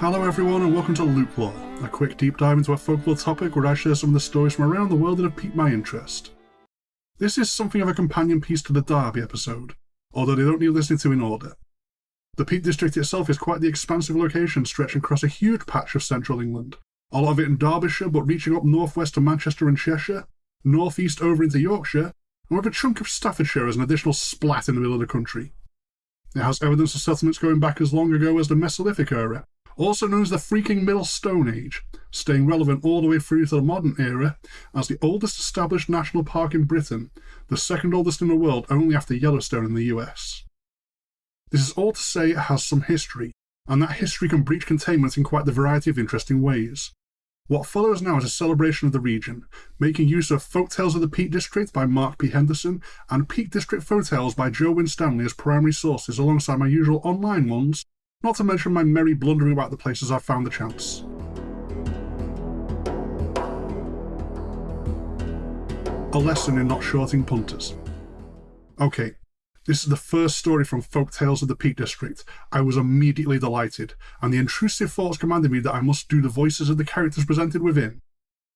Hello everyone and welcome to LukeLore, a quick deep dive into a folklore topic where I share some of the stories from around the world that have piqued my interest. This is something of a companion piece to the Derby episode, although they don't need listening to in order. The Peak District itself is quite the expansive location stretching across a huge patch of central England, a lot of it in Derbyshire but reaching up northwest to Manchester and Cheshire, northeast over into Yorkshire, and with a chunk of Staffordshire as an additional splat in the middle of the country. It has evidence of settlements going back as long ago as the Mesolithic era, also known as the freaking Middle Stone Age, staying relevant all the way through to the modern era as the oldest established national park in Britain, the second oldest in the world only after Yellowstone in the US. This is all to say it has some history, and that history can breach containment in quite the variety of interesting ways. What follows now is a celebration of the region, making use of Folktales of the Peak District by Mark P. Henderson and Peak District Folktales by Joe Winstanley as primary sources alongside my usual online ones, not to mention my merry blundering about the places I've found the chance. A lesson in not shorting punters. Okay, this is the first story from Folktales of the Peak District. I was immediately delighted, and the intrusive thoughts commanded me that I must do the voices of the characters presented within.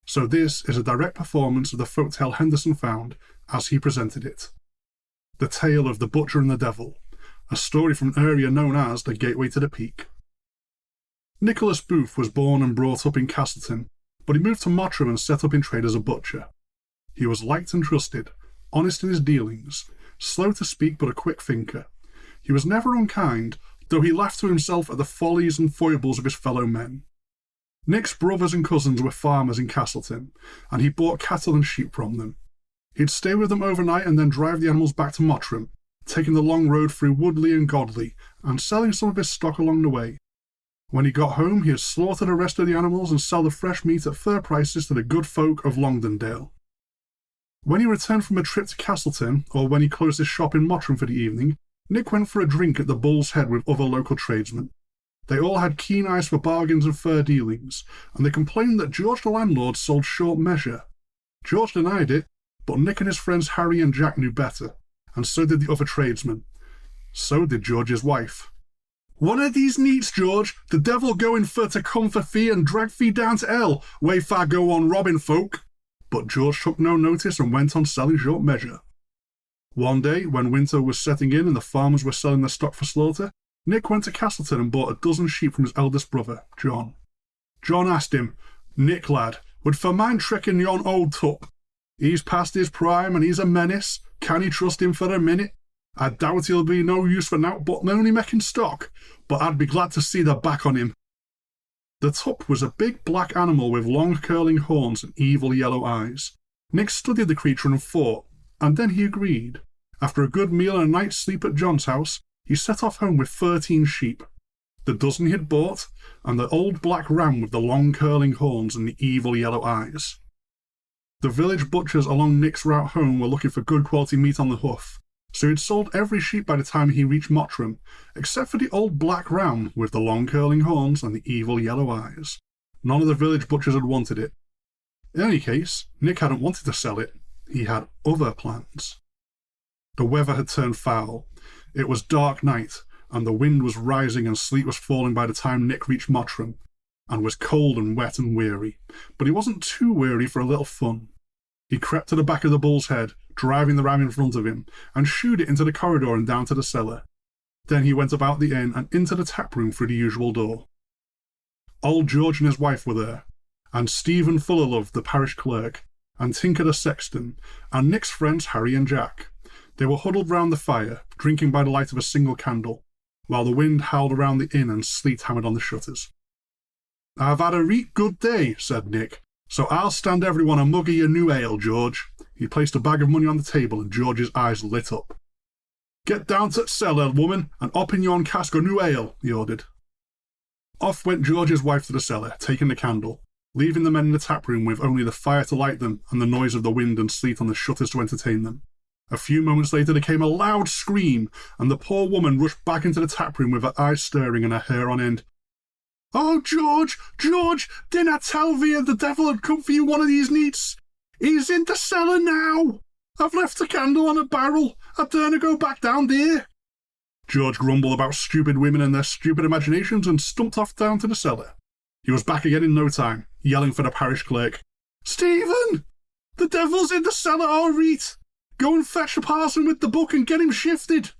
So this is a direct performance of the folktale Henderson found as he presented it. The Tale of the Butcher and the Devil, a story from an area known as the Gateway to the Peak. Nicholas Booth was born and brought up in Castleton, but he moved to Mottram and set up in trade as a butcher. He was liked and trusted, honest in his dealings, slow to speak but a quick thinker. He was never unkind, though he laughed to himself at the follies and foibles of his fellow men. Nick's brothers and cousins were farmers in Castleton, and he bought cattle and sheep from them. He'd stay with them overnight and then drive the animals back to Mottram, taking the long road through Woodley and Godley, and selling some of his stock along the way. When he got home, he'd slaughter the rest of the animals and sell the fresh meat at fair prices to the good folk of Longdendale. When he returned from a trip to Castleton, or when he closed his shop in Mottram for the evening, Nick went for a drink at the Bull's Head with other local tradesmen. They all had keen eyes for bargains and fair dealings, and they complained that George the landlord sold short measure. George denied it, but Nick and his friends Harry and Jack knew better, and so did the other tradesmen. So did George's wife. "One of these neats, George, the devil going for to come for thee and drag thee down to hell, way far go on robbing folk." But George took no notice and went on selling short measure. One day, when winter was setting in and the farmers were selling their stock for slaughter, Nick went to Castleton and bought a dozen sheep from his eldest brother, John. John asked him, "Nick, lad, would for mind trekking yon old tup? He's past his prime and he's a menace. Can he trust him for a minute? I doubt he'll be no use for nowt but only making stock, but I'd be glad to see the back on him." The tup was a big black animal with long curling horns and evil yellow eyes. Nick studied the creature and thought, and then he agreed. After a good meal and a night's sleep at John's house, he set off home with 13 sheep, the dozen he had bought, and the old black ram with the long curling horns and the evil yellow eyes. The village butchers along Nick's route home were looking for good quality meat on the hoof, so he'd sold every sheep by the time he reached Mottram, except for the old black ram with the long curling horns and the evil yellow eyes. None of the village butchers had wanted it. In any case, Nick hadn't wanted to sell it. He had other plans. The weather had turned foul. It was dark night, and the wind was rising and sleet was falling by the time Nick reached Mottram, and was cold and wet and weary, but he wasn't too weary for a little fun. He crept to the back of the Bull's Head, driving the ram in front of him, and shooed it into the corridor and down to the cellar. Then he went about the inn and into the tap room through the usual door. Old George and his wife were there, and Stephen Fullerlove, the parish clerk, and Tinker the sexton, and Nick's friends Harry and Jack. They were huddled round the fire, drinking by the light of a single candle, while the wind howled around the inn and sleet hammered on the shutters. "I've had a reet good day," said Nick, "so I'll stand everyone a mug of your new ale, George." He placed a bag of money on the table and George's eyes lit up. "Get down to the cellar, woman, and up in yon cask o' new ale," he ordered. Off went George's wife to the cellar, taking the candle, leaving the men in the tap room with only the fire to light them and the noise of the wind and sleet on the shutters to entertain them. A few moments later there came a loud scream, and the poor woman rushed back into the tap room with her eyes staring and her hair on end. "Oh, George, George, didn't I tell thee the devil had come for you one of these neets? He's in the cellar now. I've left the candle on a barrel. I daren't go back down there." George grumbled about stupid women and their stupid imaginations and stumped off down to the cellar. He was back again in no time, yelling for the parish clerk. "Stephen! The devil's in the cellar, all right! Go and fetch the parson with the book and get him shifted!"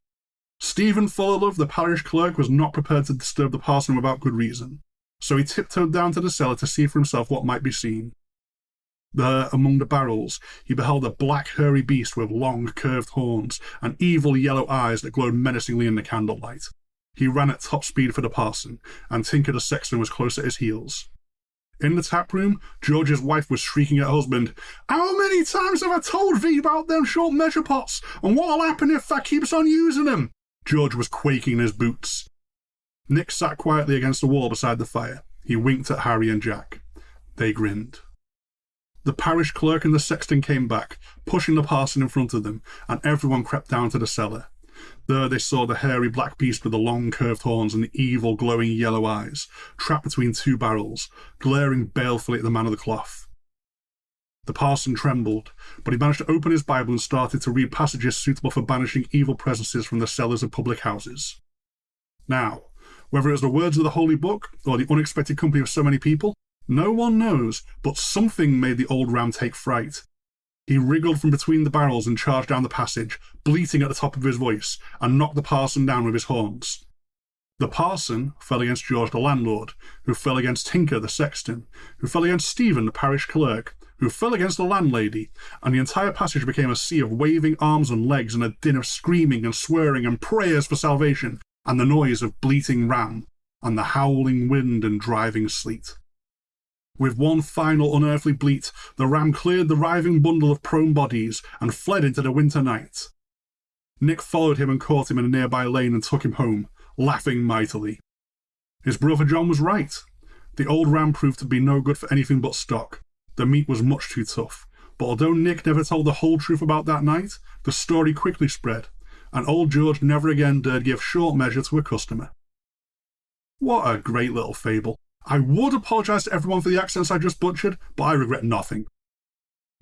Stephen Fullerlove, the parish clerk, was not prepared to disturb the parson without good reason, so he tiptoed down to the cellar to see for himself what might be seen. There, among the barrels, he beheld a black, hairy beast with long, curved horns and evil yellow eyes that glowed menacingly in the candlelight. He ran at top speed for the parson, and Tinker the sexton was close at his heels. In the tap room, George's wife was shrieking at her husband, "How many times have I told thee about them short measure pots, and what'll happen if I keeps on using them?" George was quaking in his boots. Nick sat quietly against the wall beside the fire. He winked at Harry and Jack. They grinned. The parish clerk and the sexton came back, pushing the parson in front of them, and everyone crept down to the cellar. There they saw the hairy black beast with the long curved horns and the evil glowing yellow eyes, trapped between two barrels, glaring balefully at the man of the cloth. The parson trembled, but he managed to open his Bible and started to read passages suitable for banishing evil presences from the cellars of public houses. Now, whether it was the words of the Holy Book or the unexpected company of so many people, no one knows, but something made the old ram take fright. He wriggled from between the barrels and charged down the passage, bleating at the top of his voice, and knocked the parson down with his horns. The parson fell against George the landlord, who fell against Tinker the sexton, who fell against Stephen the parish clerk, who fell against the landlady, and the entire passage became a sea of waving arms and legs and a din of screaming and swearing and prayers for salvation, and the noise of bleating ram, and the howling wind and driving sleet. With one final unearthly bleat, the ram cleared the writhing bundle of prone bodies and fled into the winter night. Nick followed him and caught him in a nearby lane and took him home, laughing mightily. His brother John was right. The old ram proved to be no good for anything but stock. The meat was much too tough, but although Nick never told the whole truth about that night, the story quickly spread, and old George never again dared give short measure to a customer. What a great little fable. I would apologise to everyone for the accents I just butchered, but I regret nothing.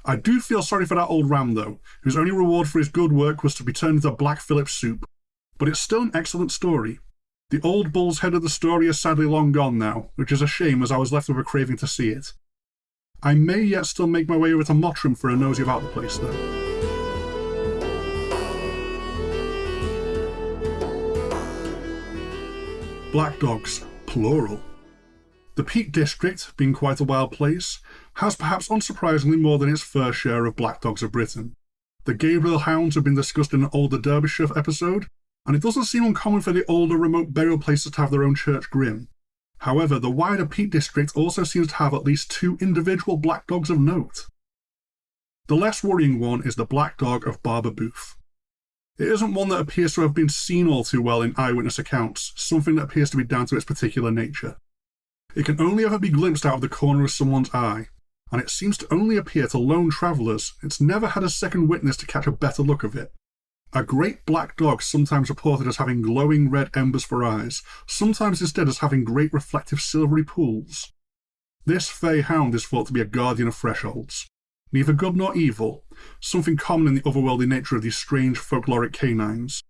I do feel sorry for that old ram, though, whose only reward for his good work was to be turned into Black Phillip's soup. But it's still an excellent story. The old bull's head of the story is sadly long gone now, which is a shame as I was left with a craving to see it. I may yet still make my way over to Mottram for a nosy about the place, though. Black dogs, plural. The Peak District, being quite a wild place, has perhaps unsurprisingly more than its fair share of black dogs of Britain. The Gabriel Hounds have been discussed in an older Derbyshire episode, and it doesn't seem uncommon for the older remote burial places to have their own church grim. However, the wider Peak District also seems to have at least two individual black dogs of note. The less worrying one is the black dog of Barber Booth. It isn't one that appears to have been seen all too well in eyewitness accounts, something that appears to be down to its particular nature. It can only ever be glimpsed out of the corner of someone's eye, and it seems to only appear to lone travellers. It's never had a second witness to catch a better look of it. A great black dog sometimes reported as having glowing red embers for eyes, sometimes instead as having great reflective silvery pools. This fey hound is thought to be a guardian of thresholds. Neither good nor evil, something common in the otherworldly nature of these strange folkloric canines.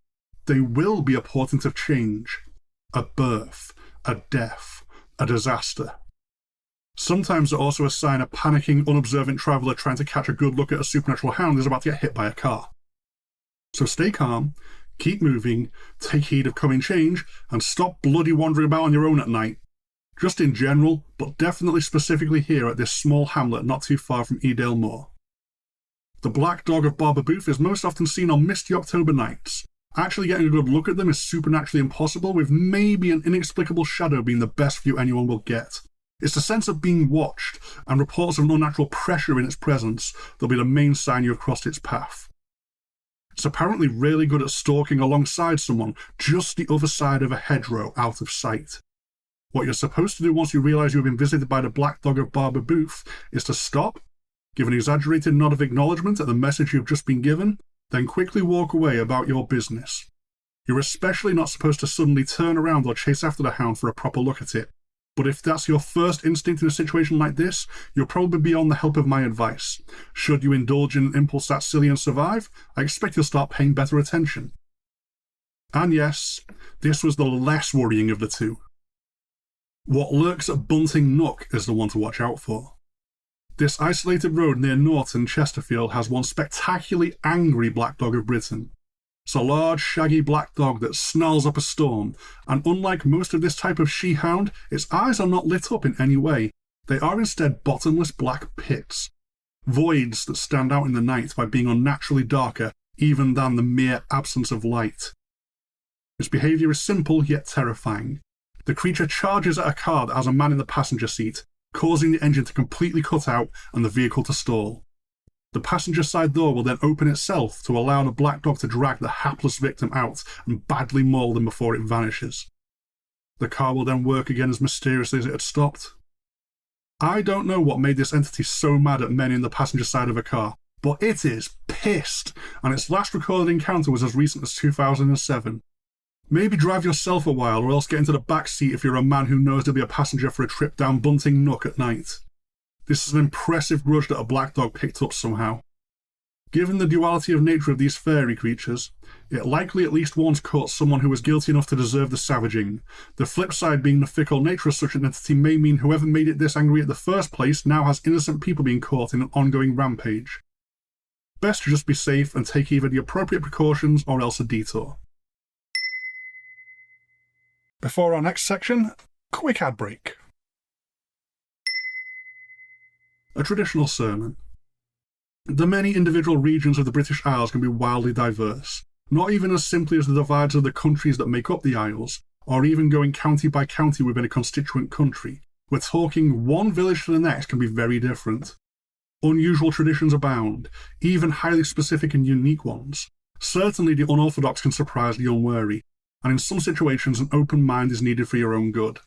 They will be a portent of change, a birth, a death, a disaster. Sometimes they're also a sign a panicking, unobservant traveller trying to catch a good look at a supernatural hound is about to get hit by a car. So stay calm, keep moving, take heed of coming change, and stop bloody wandering about on your own at night. Just in general, but definitely specifically here at this small hamlet not too far from Edale Moor. The black dog of Barber Booth is most often seen on misty October nights. Actually getting a good look at them is supernaturally impossible, with maybe an inexplicable shadow being the best view anyone will get. It's the sense of being watched, and reports of an unnatural pressure in its presence that'll be the main sign you have crossed its path. It's apparently really good at stalking alongside someone just the other side of a hedgerow out of sight. What you're supposed to do once you realise you've been visited by the black dog of Barber Booth is to stop, give an exaggerated nod of acknowledgement at the message you've just been given, then quickly walk away about your business. You're especially not supposed to suddenly turn around or chase after the hound for a proper look at it. But if that's your first instinct in a situation like this, you'll probably be beyond the help of my advice. Should you indulge in an impulse that's silly and survive, I expect you'll start paying better attention. And yes, this was the less worrying of the two. What lurks at Bunting Nook is the one to watch out for. This isolated road near Norton, Chesterfield, has one spectacularly angry black dog of Britain. It's a large, shaggy black dog that snarls up a storm, and unlike most of this type of she-hound, its eyes are not lit up in any way. They are instead bottomless black pits, voids that stand out in the night by being unnaturally darker even than the mere absence of light. Its behaviour is simple yet terrifying. The creature charges at a car that has a man in the passenger seat, causing the engine to completely cut out and the vehicle to stall. The passenger side door will then open itself to allow the black dog to drag the hapless victim out and badly maul them before it vanishes. The car will then work again as mysteriously as it had stopped. I don't know what made this entity so mad at men in the passenger side of a car, but it is pissed, and its last recorded encounter was as recent as 2007. Maybe drive yourself a while, or else get into the back seat if you're a man who knows to be a passenger for a trip down Bunting Nook at night. This is an impressive grudge that a black dog picked up somehow. Given the duality of nature of these fairy creatures, it likely at least once caught someone who was guilty enough to deserve the savaging. The flip side being the fickle nature of such an entity may mean whoever made it this angry at the first place now has innocent people being caught in an ongoing rampage. Best to just be safe and take either the appropriate precautions or else a detour. Before our next section, quick ad break. A traditional sermon. The many individual regions of the British Isles can be wildly diverse, not even as simply as the divides of the countries that make up the Isles, or even going county by county within a constituent country. We're talking one village to the next can be very different. Unusual traditions abound, even highly specific and unique ones. Certainly the unorthodox can surprise the unwary, and in some situations an open mind is needed for your own good.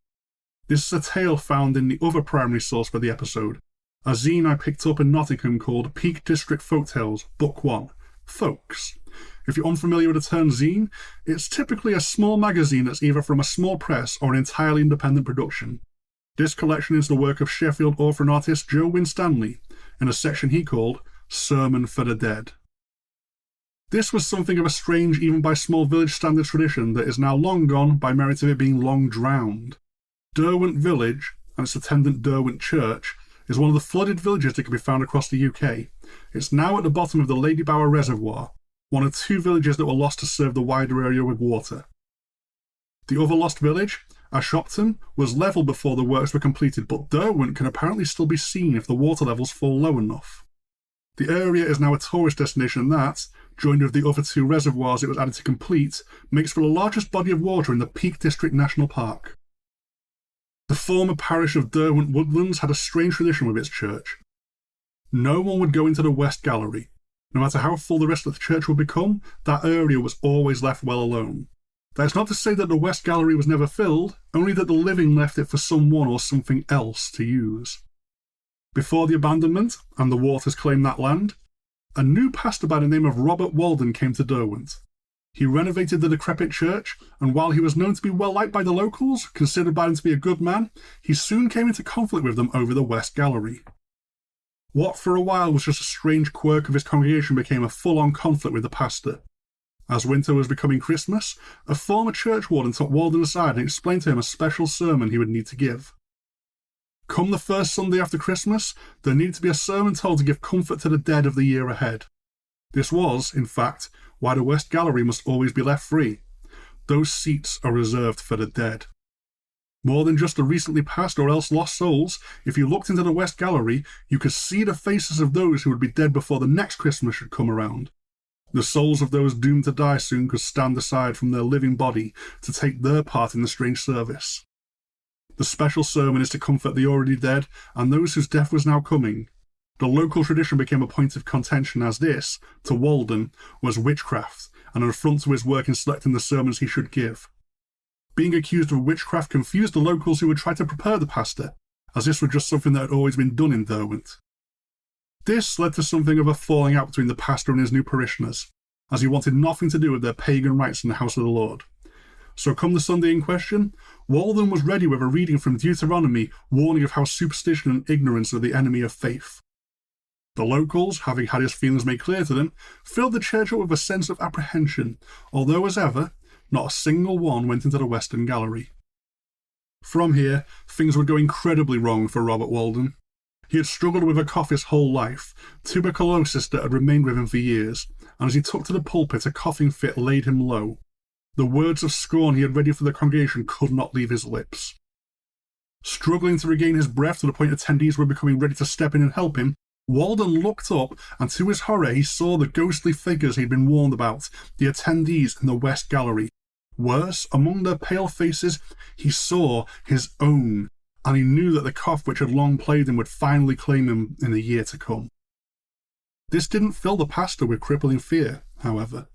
This is a tale found in the other primary source for the episode, a zine I picked up in Nottingham called Peak District Folktales, Book 1, Folks. If you're unfamiliar with the term zine, it's typically a small magazine that's either from a small press or an entirely independent production. This collection is the work of Sheffield author and artist Joe Winstanley, in a section he called Sermon for the Dead. This was something of a strange, even by small village standard tradition that is now long gone by merit of it being long drowned. Derwent Village, and its attendant Derwent Church, is one of the flooded villages that can be found across the UK. It's now at the bottom of the Ladybower Reservoir, one of two villages that were lost to serve the wider area with water. The other lost village, Ashopton, was levelled before the works were completed, but Derwent can apparently still be seen if the water levels fall low enough. The area is now a tourist destination that, joined with the other two reservoirs it was added to complete, makes for the largest body of water in the Peak District National Park. The former parish of Derwent Woodlands had a strange tradition with its church. No one would go into the West Gallery. No matter how full the rest of the church would become, that area was always left well alone. That is not to say that the West Gallery was never filled, only that the living left it for someone or something else to use. Before the abandonment, and the waters claimed that land, a new pastor by the name of Robert Walden came to Derwent. He renovated the decrepit church, and while he was known to be well liked by the locals, considered by them to be a good man, he soon came into conflict with them over the West Gallery. What for a while was just a strange quirk of his congregation became a full-on conflict with the pastor. As winter was becoming Christmas, a former churchwarden took Walden aside and explained to him a special sermon he would need to give. Come the first Sunday after Christmas, there needed to be a sermon told to give comfort to the dead of the year ahead. This was, in fact, why the West Gallery must always be left free. Those seats are reserved for the dead. More than just the recently passed or else lost souls, if you looked into the West Gallery, you could see the faces of those who would be dead before the next Christmas should come around. The souls of those doomed to die soon could stand aside from their living body to take their part in the strange service. The special sermon is to comfort the already dead and those whose death was now coming. The local tradition became a point of contention as this, to Walden, was witchcraft and an affront to his work in selecting the sermons he should give. Being accused of witchcraft confused the locals who would try to prepare the pastor, as this was just something that had always been done in Derwent. This led to something of a falling out between the pastor and his new parishioners, as he wanted nothing to do with their pagan rites in the house of the Lord. So come the Sunday in question, Walden was ready with a reading from Deuteronomy warning of how superstition and ignorance are the enemy of faith. The locals, having had his feelings made clear to them, filled the church up with a sense of apprehension, although, as ever, Not a single one went into the western gallery. From here, things would go incredibly wrong for Robert Walden. He had struggled with a cough his whole life, tuberculosis that had remained with him for years, and as he took to the pulpit a coughing fit laid him low. The words of scorn he had ready for the congregation could not leave his lips. Struggling to regain his breath to the point attendees were becoming ready to step in and help him, Walden looked up, and to his horror he saw the ghostly figures he'd been warned about, the attendees in the West Gallery. Worse, among their pale faces, he saw his own, and he knew that the cough which had long plagued him would finally claim him in the year to come. This didn't fill the pastor with crippling fear, however.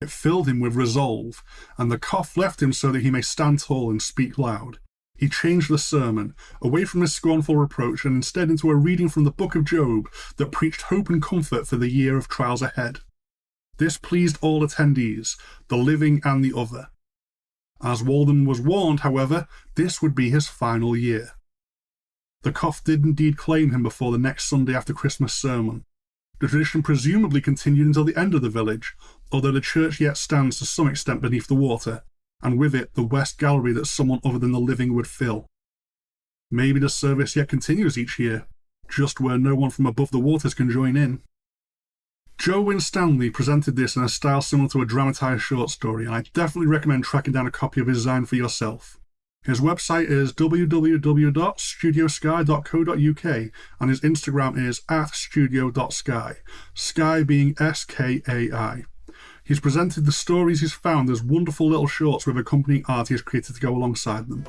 It filled him with resolve, and the cough left him so that he may stand tall and speak loud. He changed the sermon, away from his scornful reproach and instead into a reading from the book of Job that preached hope and comfort for the year of trials ahead. This pleased all attendees, the living and the other. As Walden was warned, however, this would be his final year. The cough did indeed claim him before the next Sunday after Christmas sermon. The tradition presumably continued until the end of the village, although the church yet stands to some extent beneath the water, and with it the West Gallery that someone other than the living would fill. Maybe the service yet continues each year, just where no one from above the waters can join in. Joe Winstanley presented this in a style similar to a dramatised short story, and I definitely recommend tracking down a copy of his design for yourself. His website is www.studiosky.co.uk and his Instagram is @studio.sky, sky being SKAI. He's presented the stories he's found as wonderful little shorts with accompanying art he has created to go alongside them.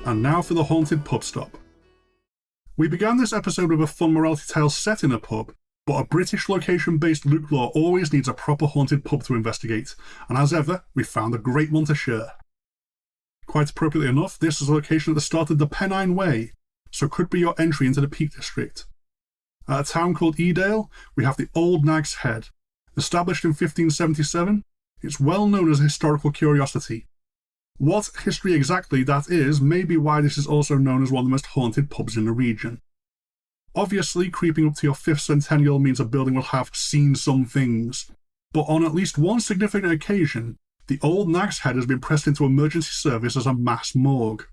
And now for the haunted pub stop. We began this episode with a fun morality tale set in a pub, but a British location-based LukeLore always needs a proper haunted pub to investigate, and as ever, we found a great one to share. Quite appropriately enough, this is a location at the start of the Pennine Way, so could be your entry into the Peak District. At a town called Edale, we have the Old Nag's Head. Established in 1577, it's well known as a historical curiosity. What history exactly that is may be why this is also known as one of the most haunted pubs in the region. Obviously, creeping up to your 5th centennial means a building will have seen some things, but on at least one significant occasion, the Old Nag's Head has been pressed into emergency service as a mass morgue.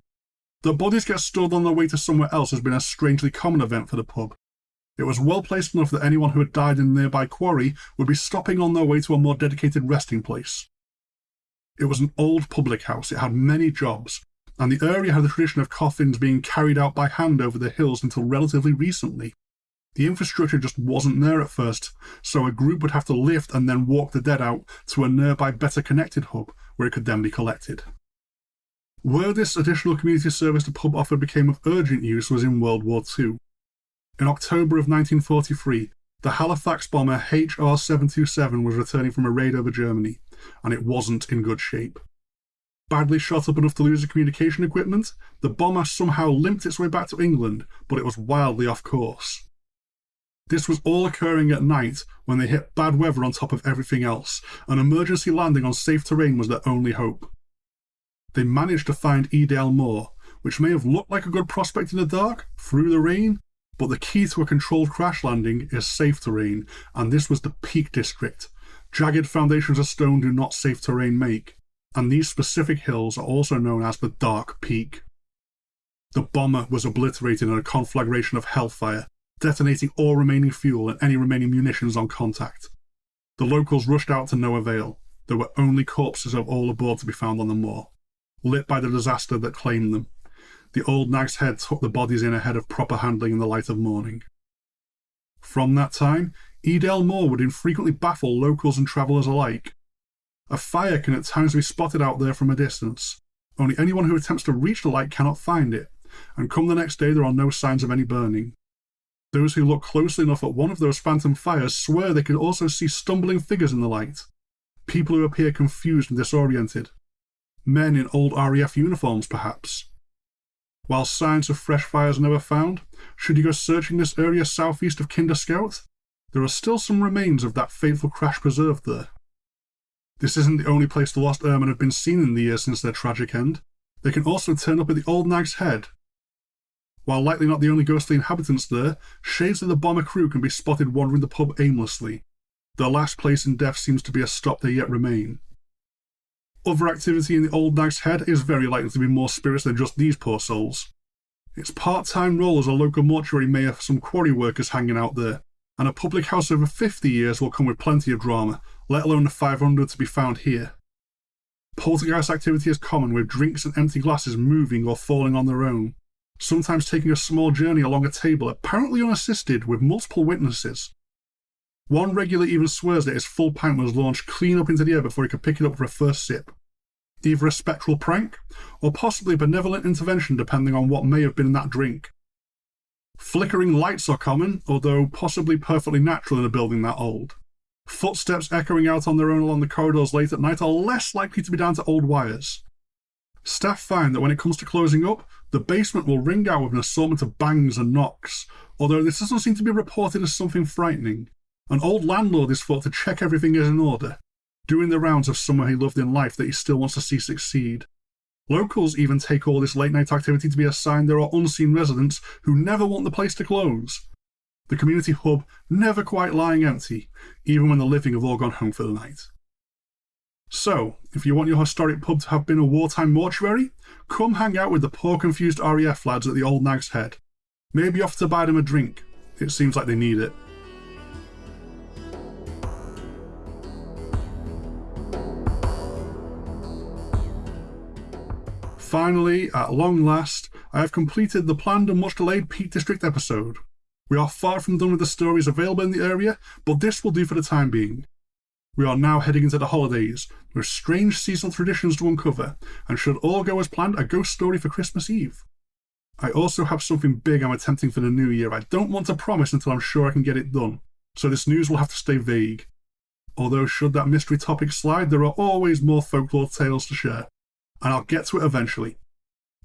That bodies get stored on their way to somewhere else has been a strangely common event for the pub. It was well placed enough that anyone who had died in the nearby quarry would be stopping on their way to a more dedicated resting place. It was an old public house, it had many jobs, and the area had the tradition of coffins being carried out by hand over the hills until relatively recently. The infrastructure just wasn't there at first, so a group would have to lift and then walk the dead out to a nearby better connected hub where it could then be collected. Where this additional community service the pub offered became of urgent use was in World War II. In October of 1943, the Halifax bomber HR-727 was returning from a raid over Germany, and it wasn't in good shape. Badly shot up enough to lose the communication equipment, the bomber somehow limped its way back to England, but it was wildly off course. This was all occurring at night when they hit bad weather on top of everything else, and emergency landing on safe terrain was their only hope. They managed to find Edale Moor, which may have looked like a good prospect in the dark, through the rain, but the key to a controlled crash landing is safe terrain, and this was the Peak District. Jagged foundations of stone do not safe terrain make, and these specific hills are also known as the Dark Peak. The bomber was obliterated in a conflagration of hellfire, detonating all remaining fuel and any remaining munitions on contact. The locals rushed out to no avail. There were only corpses of all aboard to be found on the moor, lit by the disaster that claimed them. The Old Nag's Head took the bodies in ahead of proper handling in the light of morning. From that time, Edale Moor would infrequently baffle locals and travellers alike. A fire can at times be spotted out there from a distance. Only anyone who attempts to reach the light cannot find it, and come the next day there are no signs of any burning. Those who look closely enough at one of those phantom fires swear they can also see stumbling figures in the light. People who appear confused and disoriented. Men in old RAF uniforms, perhaps. While signs of fresh fires are never found, should you go searching this area southeast of Kinder Scout, there are still some remains of that fateful crash preserved there. This isn't the only place the lost airmen have been seen in the years since their tragic end. They can also turn up at the Old Nag's Head. While likely not the only ghostly inhabitants there, shades of the bomber crew can be spotted wandering the pub aimlessly. Their last place in death seems to be a stop they yet remain. Other activity in the Old Nag's Head is very likely to be more spirits than just these poor souls. Its part-time role as a local mortuary may have some quarry workers hanging out there, and a public house over 50 years will come with plenty of drama, let alone the 500 to be found here. Poltergeist activity is common, with drinks and empty glasses moving or falling on their own, sometimes taking a small journey along a table apparently unassisted with multiple witnesses. One regular even swears that his full pint was launched clean up into the air before he could pick it up for a first sip. Either a spectral prank, or possibly a benevolent intervention depending on what may have been in that drink. Flickering lights are common, although possibly perfectly natural in a building that old. Footsteps echoing out on their own along the corridors late at night are less likely to be down to old wires. Staff find that when it comes to closing up, the basement will ring out with an assortment of bangs and knocks, although this doesn't seem to be reported as something frightening. An old landlord is thought to check everything is in order, doing the rounds of someone he loved in life that he still wants to see succeed. Locals even take all this late-night activity to be a sign there are unseen residents who never want the place to close. The community hub never quite lying empty, even when the living have all gone home for the night. So, if you want your historic pub to have been a wartime mortuary, come hang out with the poor confused RAF lads at the Old Nag's Head. Maybe offer to buy them a drink. It seems like they need it. Finally, at long last, I have completed the planned and much delayed Peak District episode. We are far from done with the stories available in the area, but this will do for the time being. We are now heading into the holidays, with strange seasonal traditions to uncover, and should all go as planned, a ghost story for Christmas Eve. I also have something big I'm attempting for the new year. I don't want to promise until I'm sure I can get it done, so this news will have to stay vague. Although should that mystery topic slide, there are always more folklore tales to share, and I'll get to it eventually.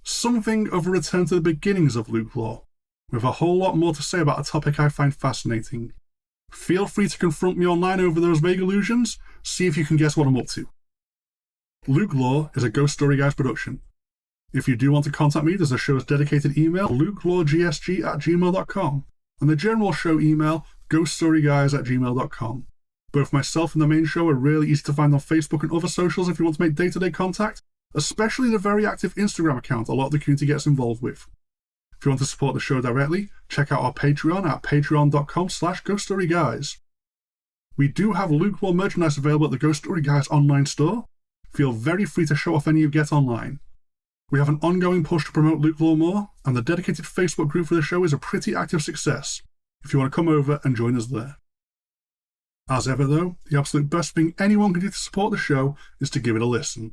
Something of a return to the beginnings of LukeLore, with a whole lot more to say about a topic I find fascinating. Feel free to confront me online over those vague illusions, see if you can guess what I'm up to. LukeLore is a Ghost Story Guys production. If you do want to contact me, there's a show's dedicated email, lukeloregsg@gmail.com, and the general show email, ghoststoryguys@gmail.com. Both myself and the main show are really easy to find on Facebook and other socials if you want to make day-to-day contact, especially the very active Instagram account a lot of the community gets involved with. If you want to support the show directly, check out our Patreon at patreon.com/ghoststoryguys. We do have LukeLore merchandise available at the Ghost Story Guys online store. Feel very free to show off any you get online. We have an ongoing push to promote LukeLore more, and the dedicated Facebook group for the show is a pretty active success, if you want to come over and join us there. As ever though, the absolute best thing anyone can do to support the show is to give it a listen.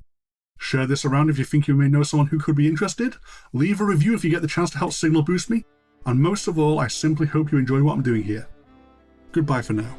Share this around if you think you may know someone who could be interested, leave a review if you get the chance to help signal boost me, and most of all, I simply hope you enjoy what I'm doing here. Goodbye for now.